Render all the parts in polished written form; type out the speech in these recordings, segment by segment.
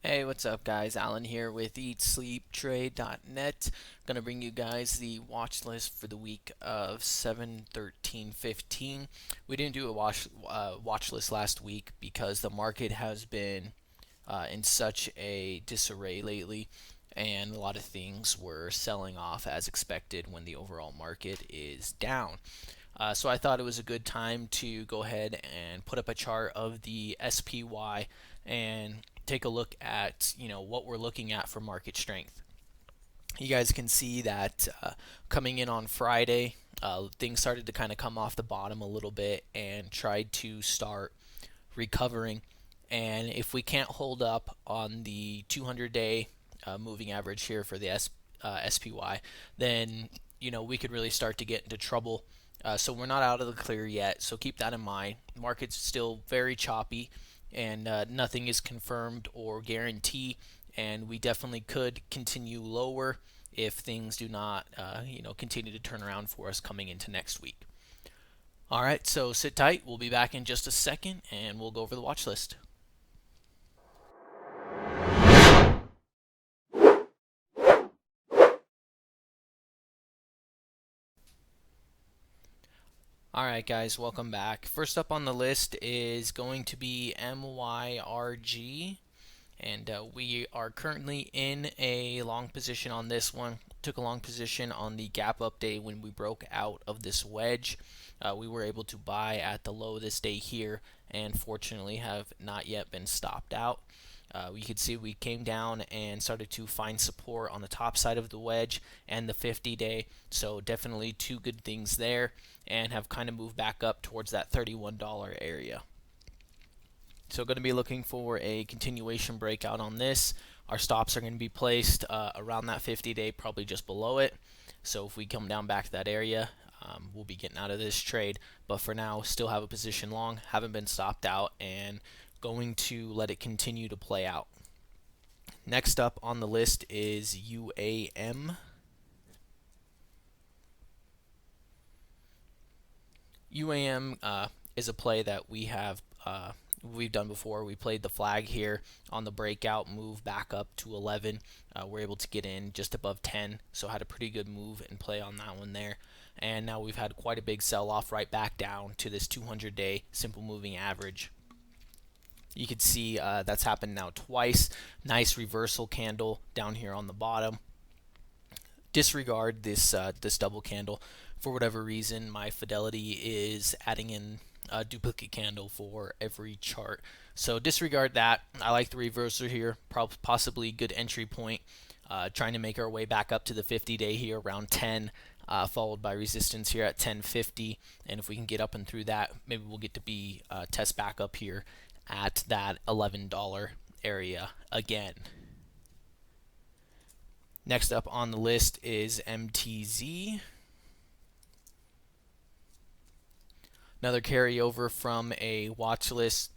Hey, what's up guys? Alan here with EatSleepTrade.net. Gonna bring you guys the watch list for the week of 7/13/15. We didn't do a watch list last week because the market has been in such a disarray lately, and a lot of things were selling off as expected when the overall market is down. So I thought it was a good time to go ahead and put up a chart of the SPY and take a look at what we're looking at for market strength. You guys can see that coming in on Friday, things started to kind of come off the bottom a little bit and tried to start recovering. And if we can't hold up on the 200-day moving average here for the SPY, then we could really start to get into trouble. So we're not out of the clear yet, so keep that in mind. The market's still very choppy, and nothing is confirmed or guaranteed, and we definitely could continue lower if things do not continue to turn around for us coming into next week. All right, so sit tight. We'll be back in just a second, and we'll go over the watch list. Alright guys, welcome back. First up on the list is going to be MYRG, and we are currently in a long position on this one. Took a long position on the gap up day when we broke out of this wedge. We were able to buy at the low this day here, and fortunately have not yet been stopped out. You can see we came down and started to find support on the top side of the wedge and the 50-day, so definitely two good things there, and have kind of moved back up towards that $31 area. So going to be looking for a continuation breakout on this. Our stops are going to be placed around that 50-day, probably just below it. So if we come down back to that area, we'll be getting out of this trade. But for now, still have a position long, haven't been stopped out, and going to let it continue to play out. Next up on the list is UAM. UAM is a play that we've done before. We played the flag here on the breakout, move back up to 11. We're able to get in just above 10, so had a pretty good move and play on that one there. And now we've had quite a big sell-off right back down to this 200-day simple moving average. You can see that's happened now twice. Nice reversal candle down here on the bottom. Disregard this double candle. For whatever reason, my Fidelity is adding in a duplicate candle for every chart. So disregard that. I like the reversal here. Possibly good entry point. Trying to make our way back up to the 50-day here around 10. Followed by resistance here at 10.50. And if we can get up and through that, maybe we'll get to be test back up here at that $11 area again. Next up on the list is MTZ. Another carryover from a watch list,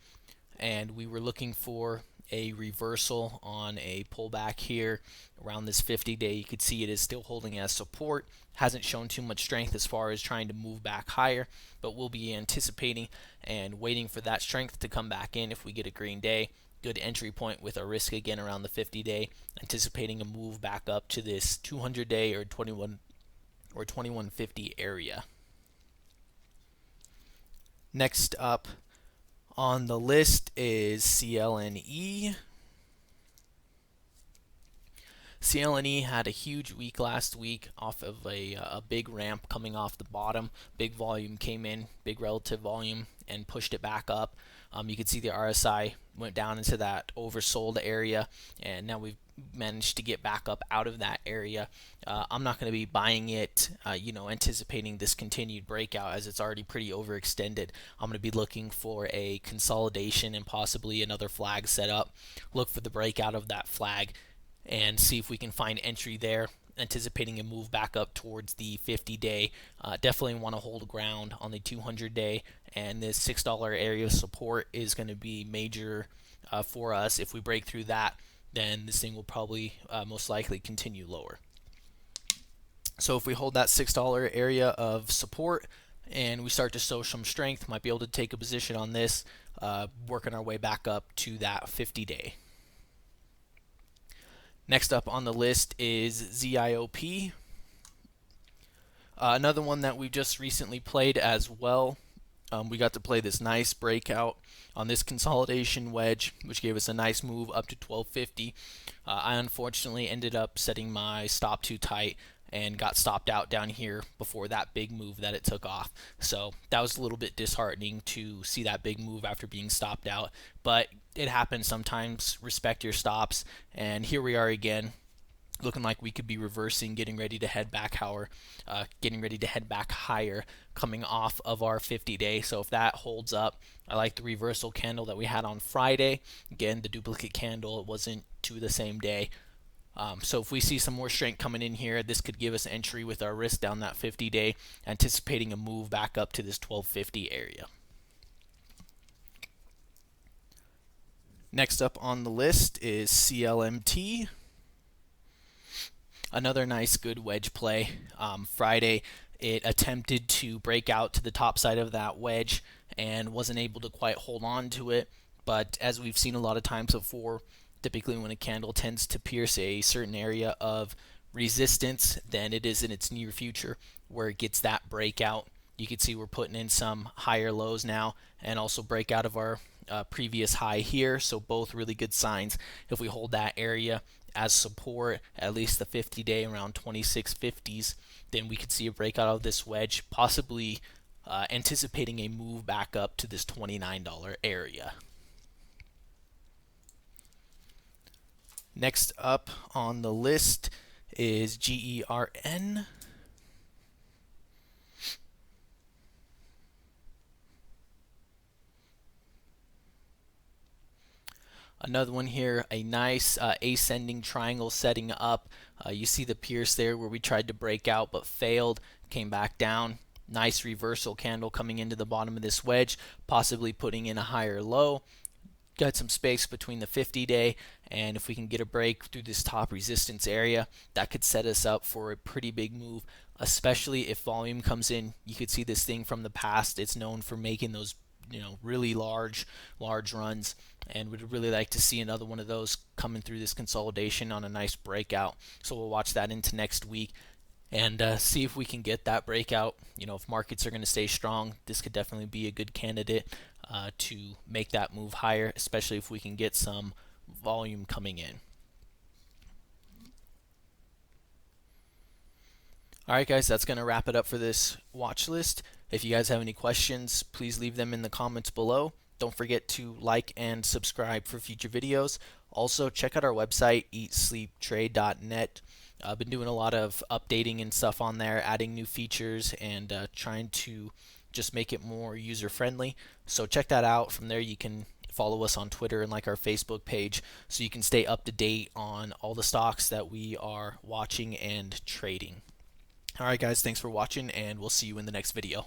and we were looking for a reversal on a pullback here around this 50-day. You could see it is still holding as support. Hasn't shown too much strength as far as trying to move back higher, but we'll be anticipating and waiting for that strength to come back in if we get a green day. Good entry point with our risk again around the 50-day, anticipating a move back up to this 200-day or 2150 area. Next up on the list is CLNE. CLNE had a huge week last week off of a big ramp coming off the bottom. Big volume came in, big relative volume, and pushed it back up. You can see the RSI went down into that oversold area, and now we've managed to get back up out of that area. I'm not going to be buying it, anticipating this continued breakout as it's already pretty overextended. I'm going to be looking for a consolidation and possibly another flag set up. Look for the breakout of that flag and see if we can find entry there, anticipating a move back up towards the 50-day. Definitely want to hold ground on the 200-day, and this $6 area of support is going to be major for us. If we break through that, then this thing will probably most likely continue lower. So if we hold that $6 area of support and we start to show some strength, might be able to take a position on this, working our way back up to that 50-day. Next up on the list is ZIOP. Another one that we just recently played as well. We got to play this nice breakout on this consolidation wedge, which gave us a nice move up to 1250. I unfortunately ended up setting my stop too tight and got stopped out down here before that big move that it took off. So that was a little bit disheartening to see that big move after being stopped out, but it happens sometimes. Respect your stops, and here we are again, looking like we could be reversing, getting ready to head back higher, coming off of our 50-day. So if that holds up, I like the reversal candle that we had on Friday. Again, the duplicate candle, it wasn't to the same day. So if we see some more strength coming in here, this could give us entry with our risk down that 50-day, anticipating a move back up to this 1250 area. Next up on the list is CLMT. Another nice good wedge play. Friday, it attempted to break out to the top side of that wedge and wasn't able to quite hold on to it. But as we've seen a lot of times before, typically when a candle tends to pierce a certain area of resistance, then it is in its near future where it gets that breakout. You can see we're putting in some higher lows now and also break out of our previous high here. So both really good signs. If we hold that area as support, at least the 50-day around 2650s, then we could see a breakout of this wedge, possibly anticipating a move back up to this $29 area. Next up on the list is GERN. Another one here, a nice ascending triangle setting up. You see the pierce there where we tried to break out but failed, came back down. Nice reversal candle coming into the bottom of this wedge, possibly putting in a higher low. Got some space between the 50-day, and if we can get a break through this top resistance area, that could set us up for a pretty big move, especially if volume comes in. You could see this thing from the past. It's known for making those really large runs, and would really like to see another one of those coming through this consolidation on a nice breakout. So we'll watch that into next week and see if we can get that breakout. If markets are going to stay strong, this could definitely be a good candidate to make that move higher, especially if we can get some volume coming in. Alright guys, that's going to wrap it up for this watch list. If you guys have any questions, please leave them in the comments below. Don't forget to like and subscribe for future videos. Also, check out our website, eatsleeptrade.net. I've been doing a lot of updating and stuff on there, adding new features and trying to just make it more user-friendly. So check that out. From there, you can follow us on Twitter and like our Facebook page so you can stay up to date on all the stocks that we are watching and trading. Alright guys, thanks for watching, and we'll see you in the next video.